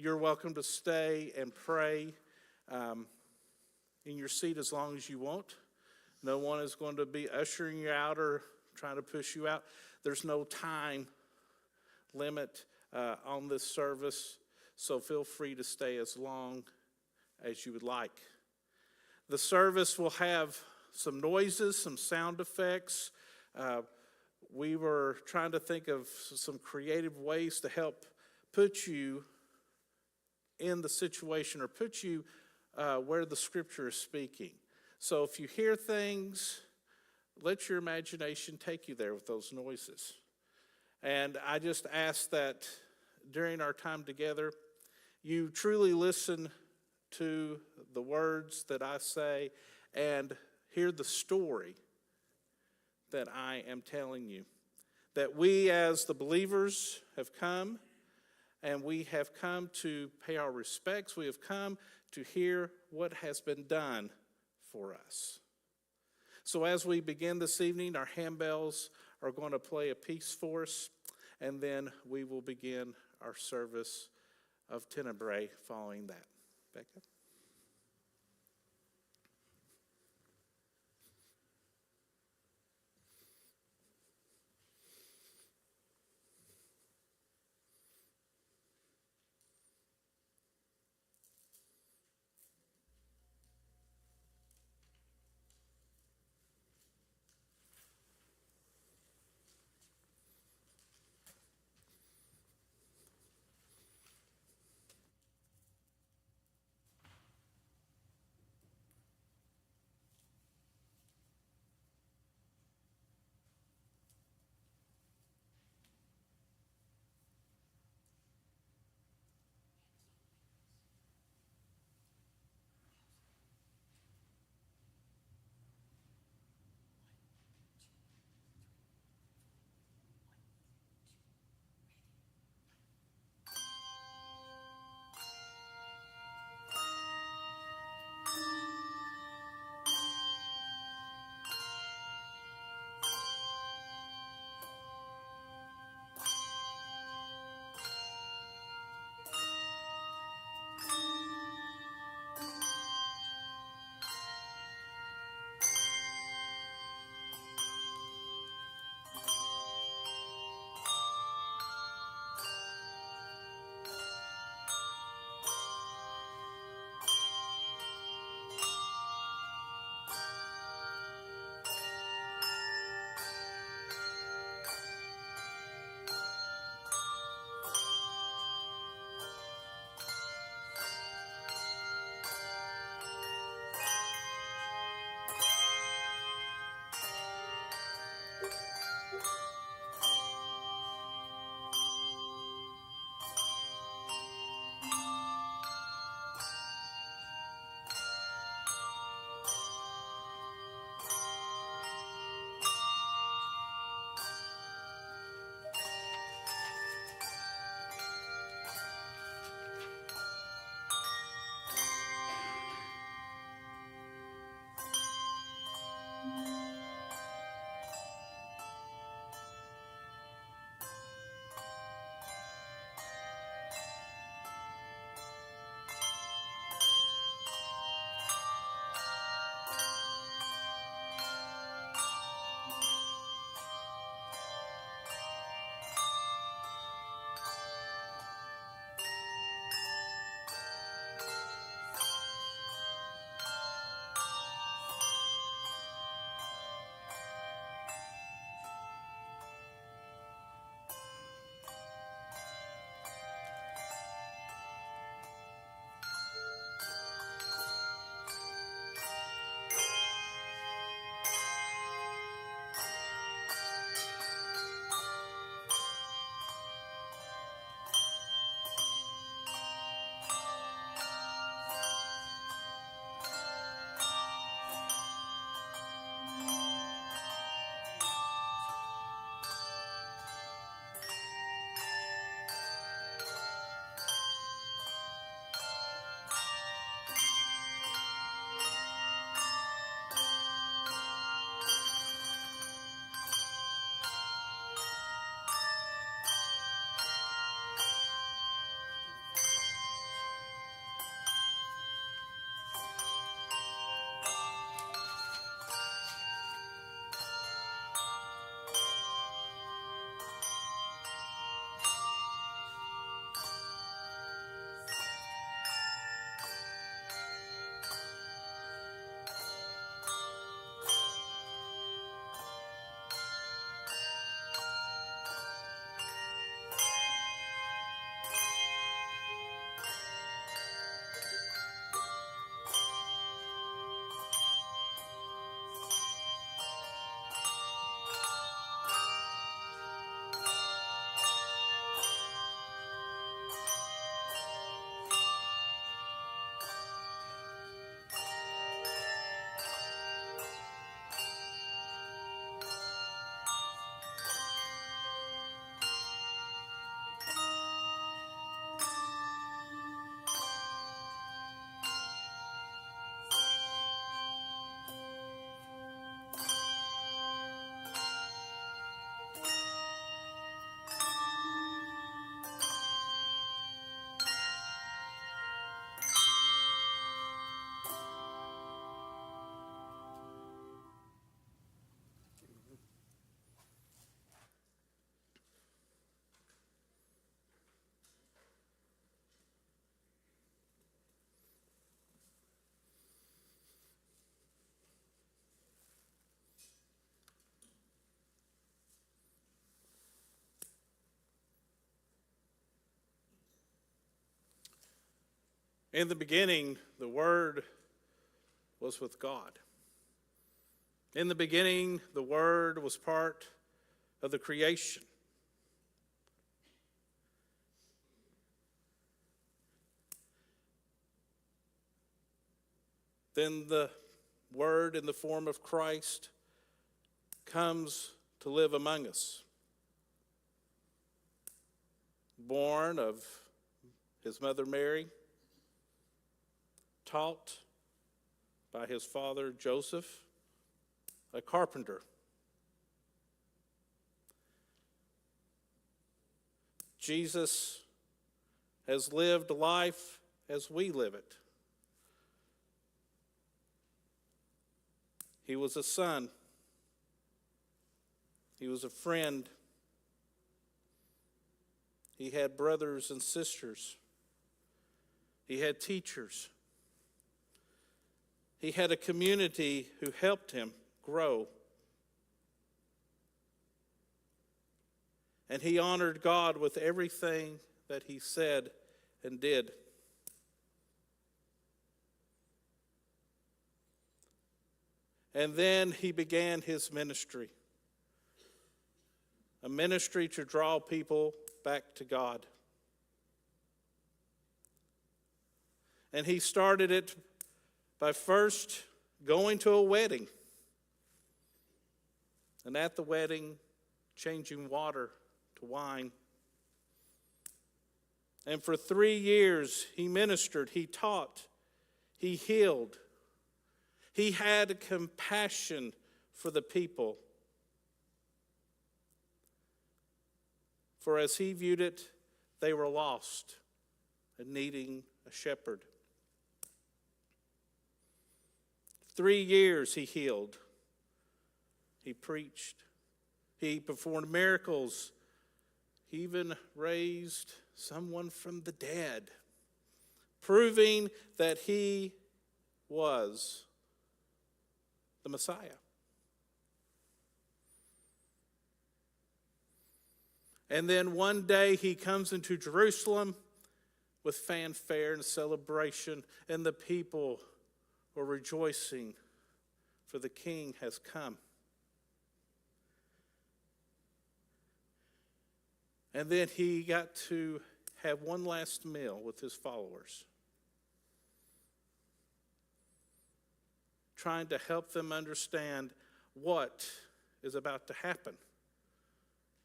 you're welcome to stay and pray in your seat as long as you want. No one is going to be ushering you out or trying to push you out. There's no time limit on this service, so feel free to stay as long as you would like. The service will have some noises, some sound effects. We were trying to think of some creative ways to help put you in the situation or put you where the scripture is speaking. So if you hear things, let your imagination take you there with those noises. And I just ask that during our time together, you truly listen to the words that I say and hear the story that I am telling you. That we as the believers have come, and we have come to pay our respects. We have come to hear what has been done for us. So as we begin this evening, our handbells are going to play a piece for us, and then we will begin our service of Tenebrae following that. Becca? In the beginning, the Word was with God. In the beginning, the Word was part of the creation. Then the Word in the form of Christ comes to live among us. Born of his mother Mary, taught by his father Joseph, a carpenter. Jesus has lived life as we live it. He was a son. He was a friend. He had brothers and sisters. He had teachers. He had a community who helped him grow. And he honored God with everything that he said and did. And then he began his ministry, a ministry to draw people back to God. And he started it by first going to a wedding, and at the wedding, changing water to wine. And for 3 years, he ministered, he taught, he healed. He had compassion for the people. For as he viewed it, they were lost and needing a shepherd. 3 years he healed. He preached. He performed miracles. He even raised someone from the dead, proving that he was the Messiah. And then one day he comes into Jerusalem with fanfare and celebration, and the people were rejoicing, for the King has come. And then he got to have one last meal with his followers, trying to help them understand what is about to happen,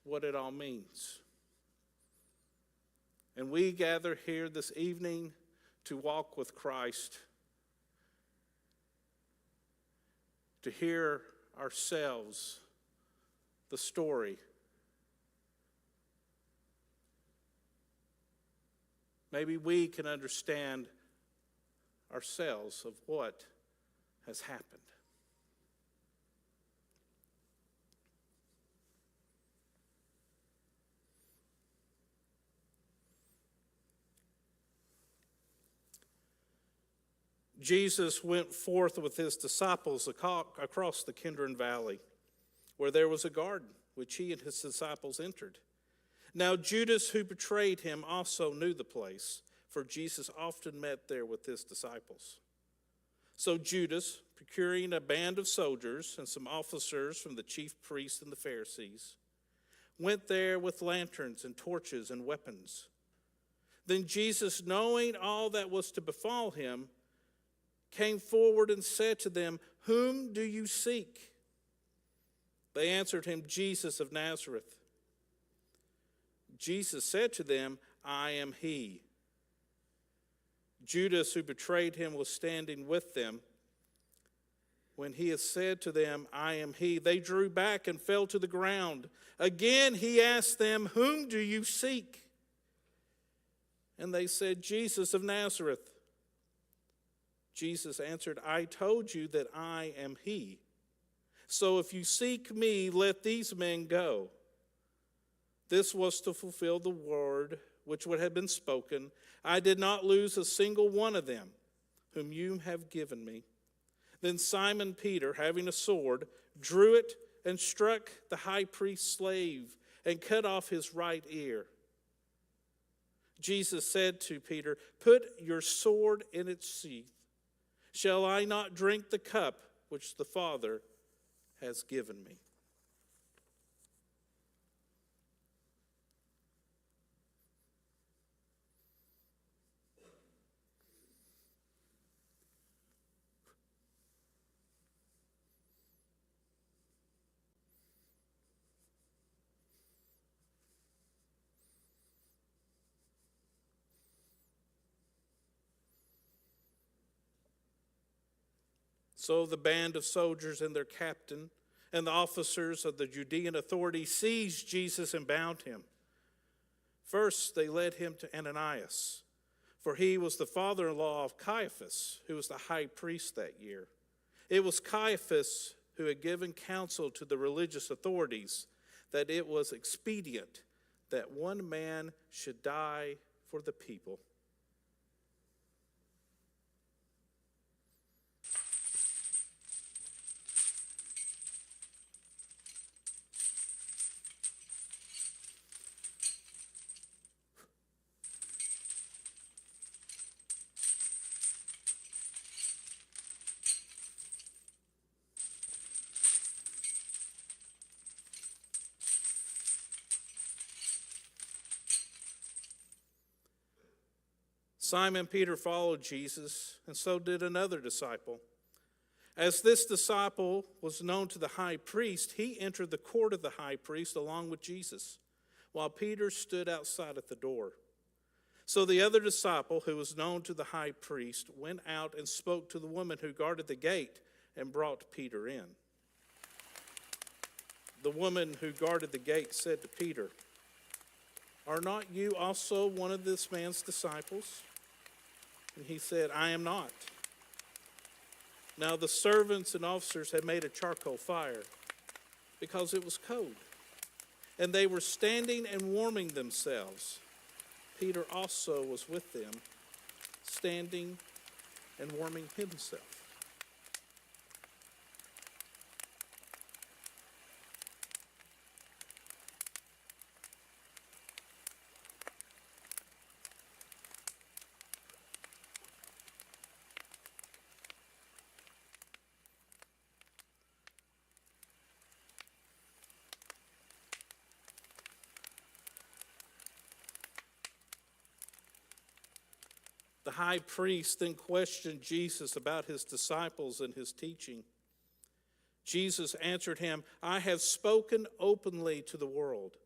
what it all means. And we gather here this evening to walk with Christ, to hear ourselves the story. Maybe we can understand ourselves of what has happened. Jesus went forth with his disciples across the Kidron Valley, where there was a garden, which he and his disciples entered. Now Judas, who betrayed him, also knew the place, for Jesus often met there with his disciples. So Judas, procuring a band of soldiers and some officers from the chief priests and the Pharisees, went there with lanterns and torches and weapons. Then Jesus, knowing all that was to befall him, came forward and said to them, "Whom do you seek?" They answered him, "Jesus of Nazareth." Jesus said to them, "I am he." Judas, who betrayed him, was standing with them. When he had said to them, "I am he," they drew back and fell to the ground. Again he asked them, "Whom do you seek?" And they said, "Jesus of Nazareth." Jesus answered, "I told you that I am he. So if you seek me, let these men go." This was to fulfill the word which would have been spoken, "I did not lose a single one of them whom you have given me." Then Simon Peter, having a sword, drew it and struck the high priest's slave and cut off his right ear. Jesus said to Peter, "Put your sword in its sheath. Shall I not drink the cup which the Father has given me?" So the band of soldiers and their captain and the officers of the Judean authority seized Jesus and bound him. First, they led him to Ananias, for he was the father-in-law of Caiaphas, who was the high priest that year. It was Caiaphas who had given counsel to the religious authorities that it was expedient that one man should die for the people. Simon Peter followed Jesus, and so did another disciple. As this disciple was known to the high priest, he entered the court of the high priest along with Jesus, while Peter stood outside at the door. So the other disciple, who was known to the high priest, went out and spoke to the woman who guarded the gate and brought Peter in. The woman who guarded the gate said to Peter, "Are not you also one of this man's disciples?" And he said, "I am not." Now the servants and officers had made a charcoal fire because it was cold, and they were standing and warming themselves. Peter also was with them, standing and warming himself. The high priest then questioned Jesus about his disciples and his teaching. Jesus answered him, "I have spoken openly to the world.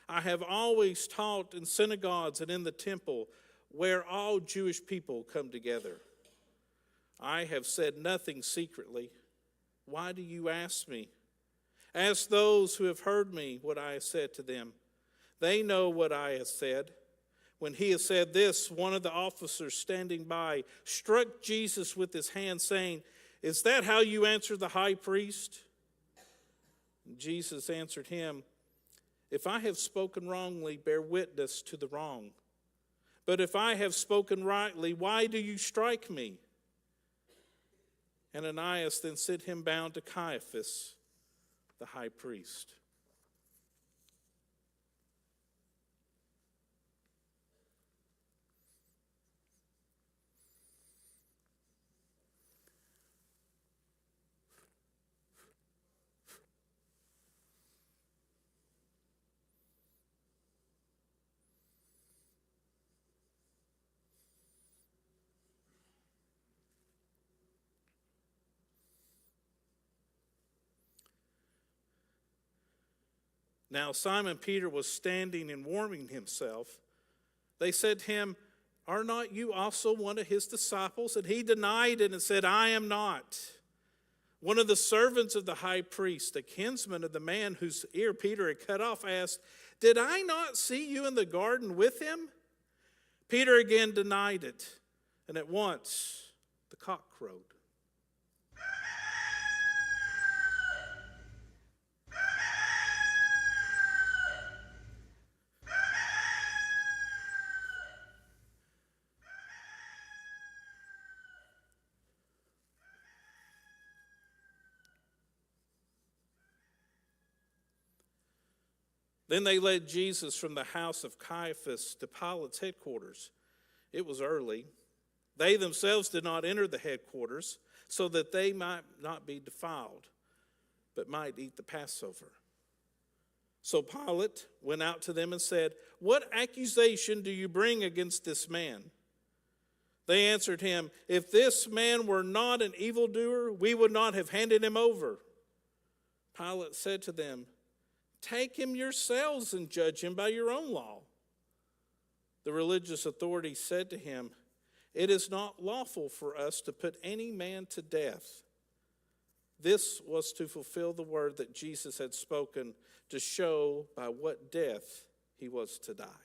I have always taught in synagogues and in the temple where all Jewish people come together. I have said nothing secretly. Why do you ask me? Ask those who have heard me what I have said to them. They know what I have said." When he had said this, one of the officers standing by struck Jesus with his hand, saying, "Is that how you answer the high priest?" And Jesus answered him, "If I have spoken wrongly, bear witness to the wrong. But if I have spoken rightly, why do you strike me?" Ananias then sent him bound to Caiaphas, the high priest. Now Simon Peter was standing and warming himself. They said to him, "Are not you also one of his disciples?" And he denied it and said, "I am not." One of the servants of the high priest, a kinsman of the man whose ear Peter had cut off, asked, "Did I not see you in the garden with him?" Peter again denied it, and at once the cock crowed. Then they led Jesus from the house of Caiaphas to Pilate's headquarters. It was early. They themselves did not enter the headquarters, so that they might not be defiled, but might eat the Passover. So Pilate went out to them and said, "What accusation do you bring against this man?" They answered him, "If this man were not an evildoer, we would not have handed him over." Pilate said to them, "Take him yourselves and judge him by your own law." The religious authorities said to him, "It is not lawful for us to put any man to death." This was to fulfill the word that Jesus had spoken, to show by what death he was to die.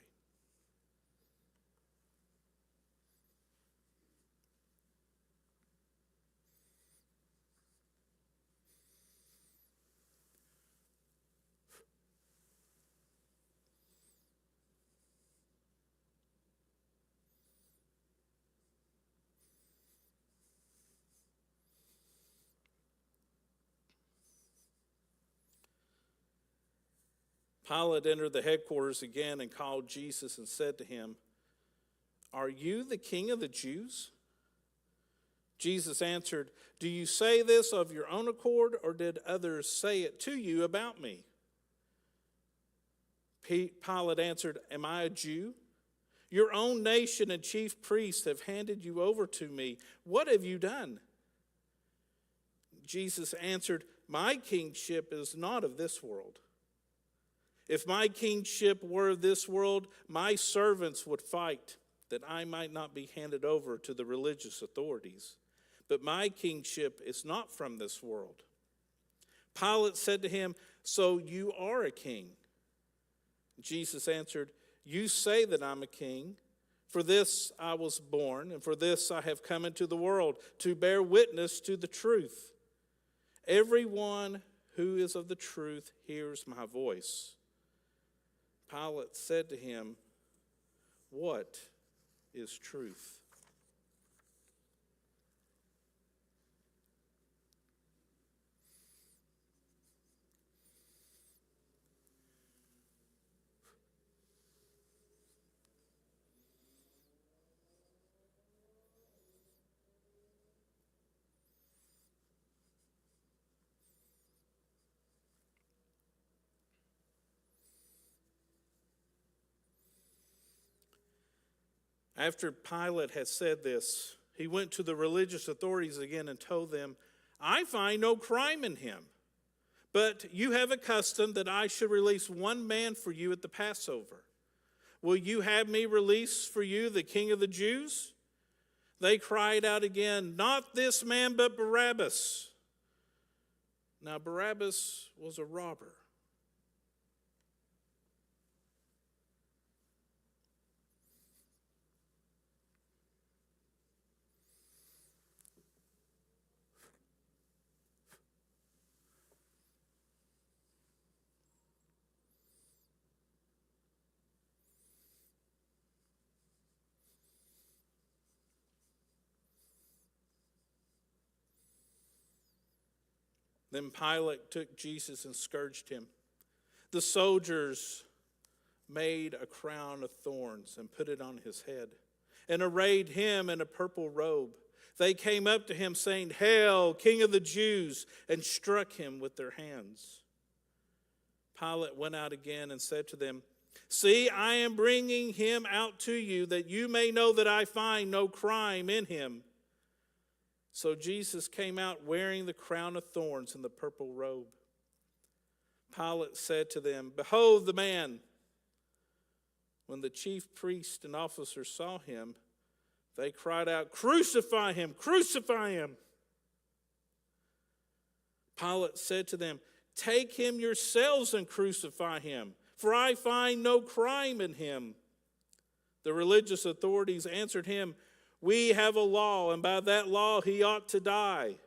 Pilate entered the headquarters again and called Jesus and said to him, "Are you the king of the Jews?" Jesus answered, "Do you say this of your own accord, or did others say it to you about me?" Pilate answered, "Am I a Jew? Your own nation and chief priests have handed you over to me. What have you done?" Jesus answered, "My kingship is not of this world. If my kingship were of this world, my servants would fight that I might not be handed over to the religious authorities. But my kingship is not from this world." Pilate said to him, "So you are a king?" Jesus answered, "You say that I'm a king. For this I was born, and for this I have come into the world, to bear witness to the truth. Everyone who is of the truth hears my voice." Pilate said to him, "What is truth?" After Pilate had said this, he went to the religious authorities again and told them, "I find no crime in him. But you have a custom that I should release one man for you at the Passover. Will you have me release for you the king of the Jews?" They cried out again, "Not this man, but Barabbas." Now Barabbas was a robber. Then Pilate took Jesus and scourged him. The soldiers made a crown of thorns and put it on his head, and arrayed him in a purple robe. They came up to him, saying, "Hail, King of the Jews," and struck him with their hands. Pilate went out again and said to them, "See, I am bringing him out to you, that you may know that I find no crime in him." So Jesus came out wearing the crown of thorns and the purple robe. Pilate said to them, "Behold the man." When the chief priests and officers saw him, they cried out, "Crucify him! Crucify him!" Pilate said to them, "Take him yourselves and crucify him, for I find no crime in him." The religious authorities answered him, "We have a law, and by that law he ought to die,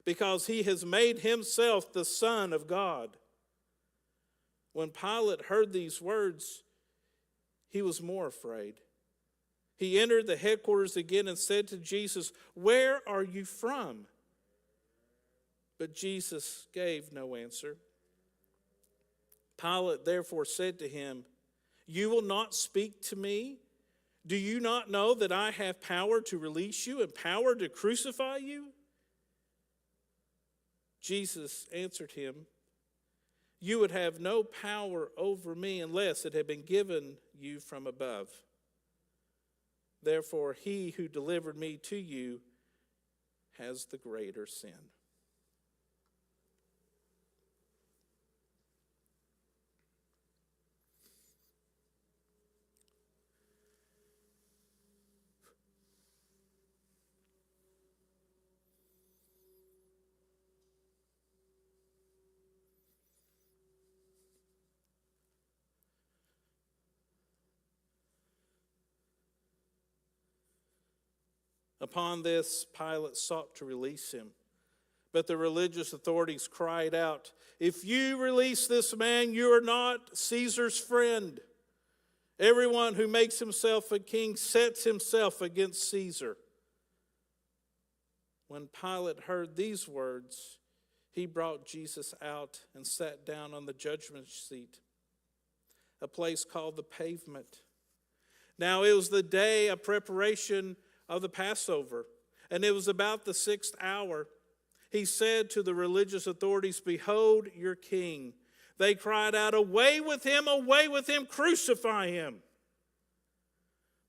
because he has made himself the Son of God." When Pilate heard these words, he was more afraid. He entered the headquarters again and said to Jesus, "Where are you from?" But Jesus gave no answer. Pilate therefore said to him, "You will not speak to me? Do you not know that I have power to release you and power to crucify you?" Jesus answered him, "You would have no power over me unless it had been given you from above. Therefore, he who delivered me to you has the greater sin." Upon this, Pilate sought to release him. But the religious authorities cried out, "If you release this man, you are not Caesar's friend. Everyone who makes himself a king sets himself against Caesar." When Pilate heard these words, he brought Jesus out and sat down on the judgment seat, a place called the Pavement. Now it was the day of preparation of the Passover, and it was about the 6th hour. He said to the religious authorities, "Behold your king." They cried out, away with him, crucify him."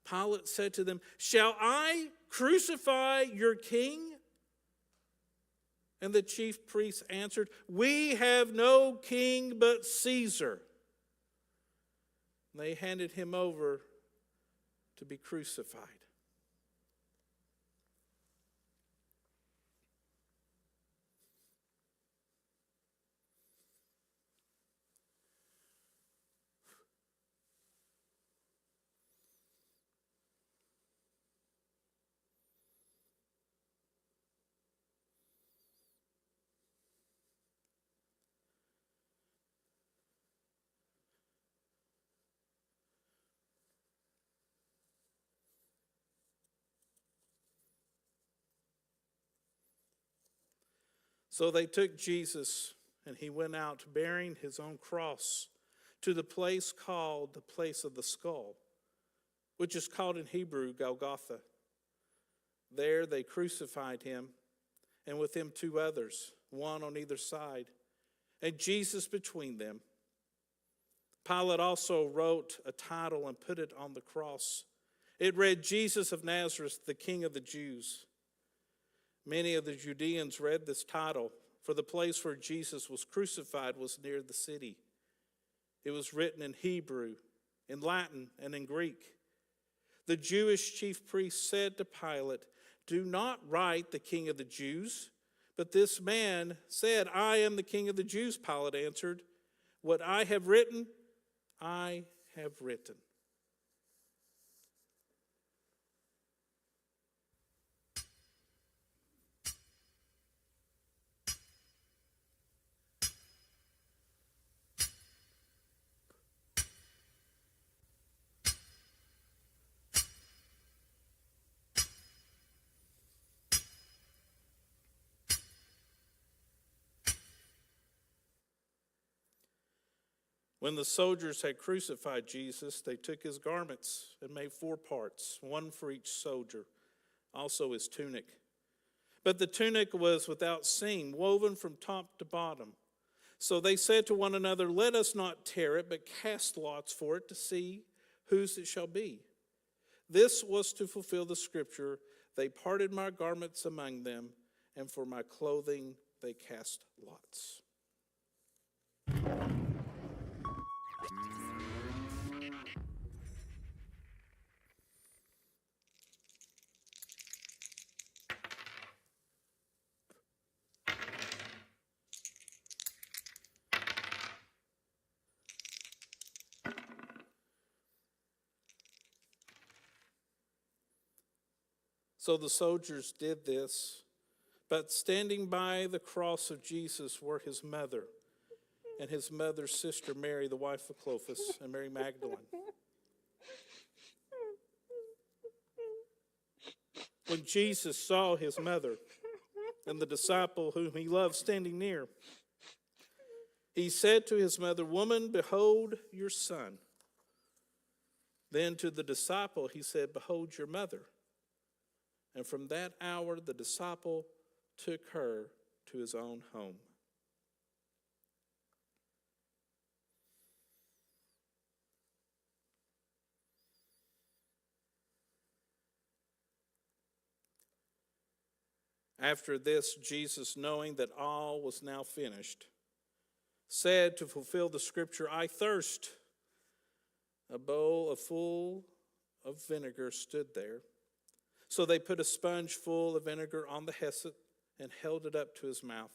Pilate said to them, "Shall I crucify your king?" And the chief priests answered, "We have no king but Caesar." And they handed him over to be crucified. So they took Jesus, and he went out bearing his own cross to the place called the place of the skull, which is called in Hebrew Golgotha. There they crucified him, and with him 2 others, one on either side, and Jesus between them. Pilate also wrote a title and put it on the cross. It read, "Jesus of Nazareth, the King of the Jews." Many of the Judeans read this title, for the place where Jesus was crucified was near the city. It was written in Hebrew, in Latin, and in Greek. The Jewish chief priest said to Pilate, "Do not write the King of the Jews." But this man said, "I am the King of the Jews." Pilate answered, "What I have written, I have written." When the soldiers had crucified Jesus, they took his garments and made 4 parts, one for each soldier, also his tunic. But the tunic was without seam, woven from top to bottom. So they said to one another, "Let us not tear it, but cast lots for it to see whose it shall be." This was to fulfill the scripture, "They parted my garments among them, and for my clothing they cast lots." So the soldiers did this, but standing by the cross of Jesus were his mother and his mother's sister Mary, the wife of Clopas, and Mary Magdalene. When Jesus saw his mother and the disciple whom he loved standing near, He said to his mother, "Woman, behold your son." Then to the disciple he said, "Behold your mother." And from that hour the disciple took her to his own home. After this, Jesus, knowing that all was now finished, said to fulfill the scripture, "I thirst." A bowl full of vinegar stood there. So they put a sponge full of vinegar on the hyssop and held it up to his mouth.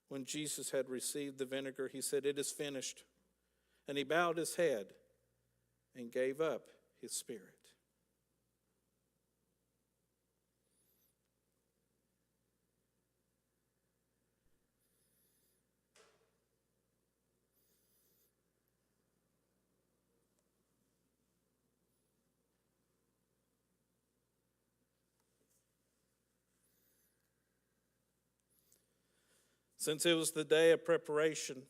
When Jesus had received the vinegar, he said, "It is finished." And he bowed his head and gave up his spirit. Since it was the day of preparation,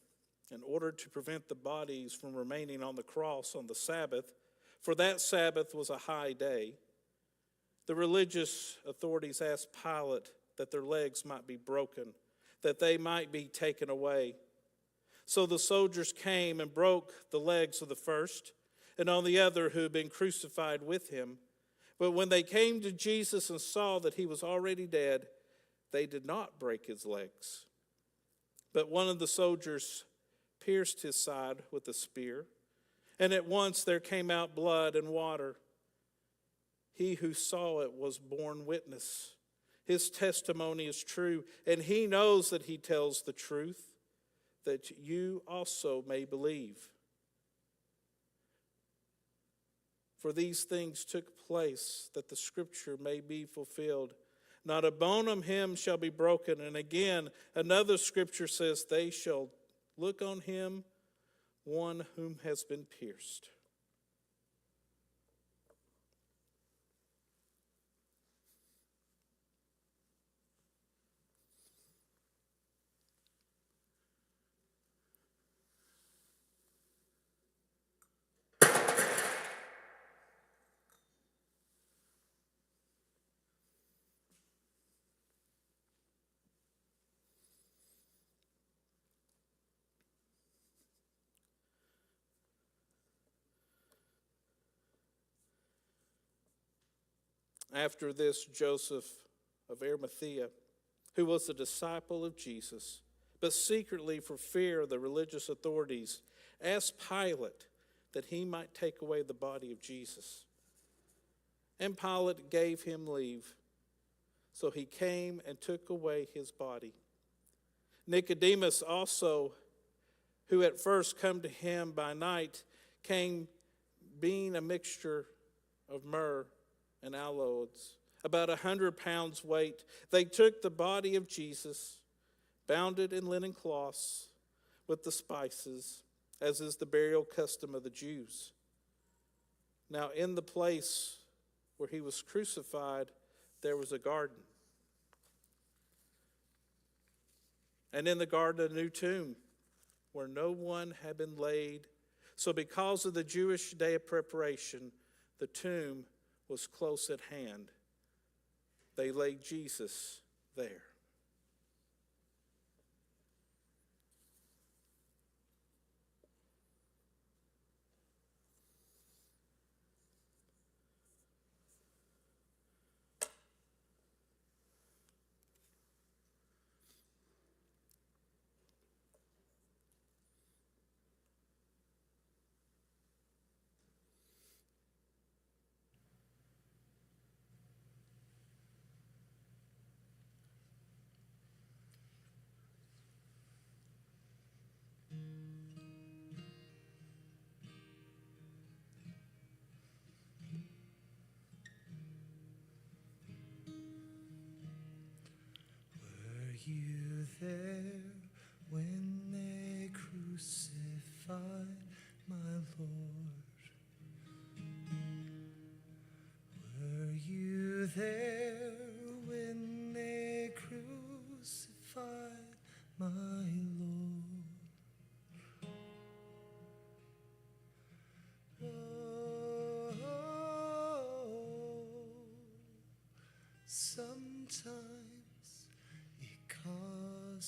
in order to prevent the bodies from remaining on the cross on the Sabbath, for that Sabbath was a high day, the religious authorities asked Pilate that their legs might be broken, that they might be taken away. So the soldiers came and broke the legs of the first and on the other who had been crucified with him. But when they came to Jesus and saw that he was already dead, they did not break his legs. But one of the soldiers pierced his side with a spear, and at once there came out blood and water. He who saw it was borne witness. His testimony is true, and he knows that he tells the truth, that you also may believe. For these things took place that the scripture may be fulfilled. Not a bone of him shall be broken. And again, another scripture says, they shall look on him, one whom has been pierced. After this, Joseph of Arimathea, who was a disciple of Jesus, but secretly for fear of the religious authorities, asked Pilate that he might take away the body of Jesus. And Pilate gave him leave. So he came and took away his body. Nicodemus also, who at first come to him by night, came being a mixture of myrrh and aloes, about 100 pounds weight. They took the body of Jesus, bound it in linen cloths with the spices, as is the burial custom of the Jews. Now in the place where he was crucified, there was a garden. And in the garden a new tomb, where no one had been laid. So because of the Jewish day of preparation, the tomb was close at hand. They laid Jesus there.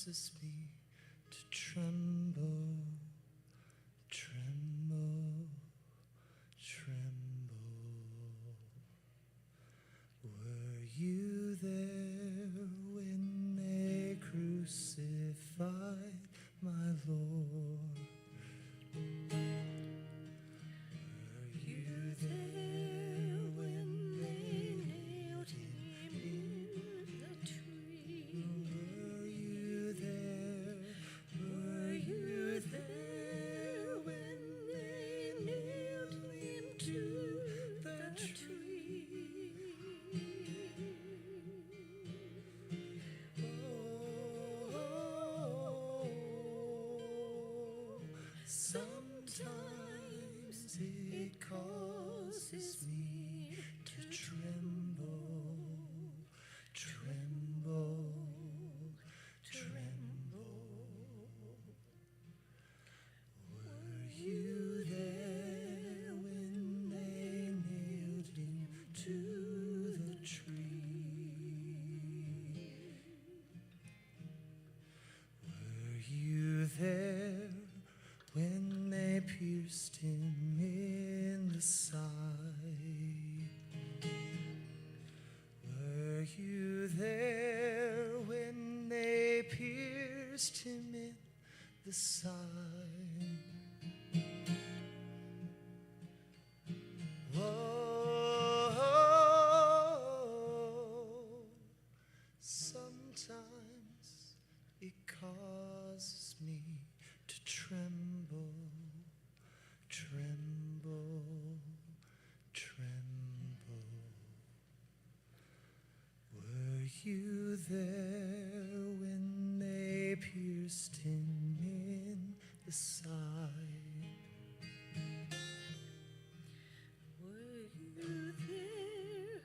causes me to tremble, tremble, tremble. Were you there when they crucified my Lord? Were you there when they nailed him in the tree? Were you there? Were you there when they nailed him to the tree? Oh, sometimes it causes me to tremble, tremble, tremble. Were you there when they nailed him to the tree? Were you there when they pierced him in the side? Were you there when they pierced him in the side? Whoa, sometimes it causes me to tremble, tremble, tremble. Were you there when they pierced him in the side? Were you there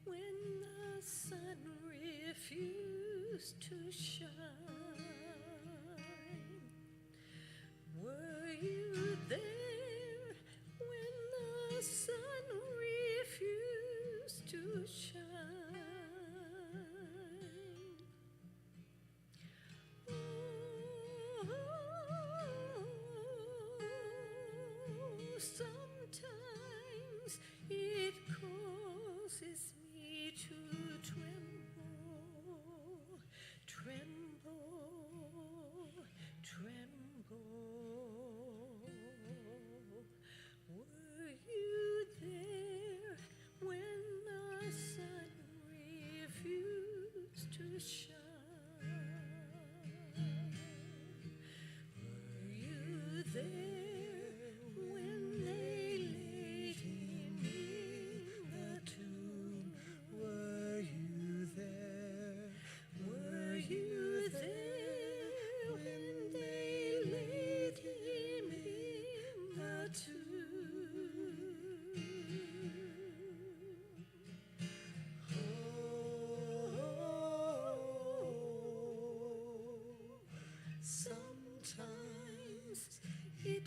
when the sun refused to shine? Were you there when the sun refused to shine? Oh, sometimes it causes me to tremble, tremble, tremble. Were you there when the sun refused to shine? Were you there when they laid him in the tomb? Were you there? Were you there when they laid him in the tomb? Oh, sometimes it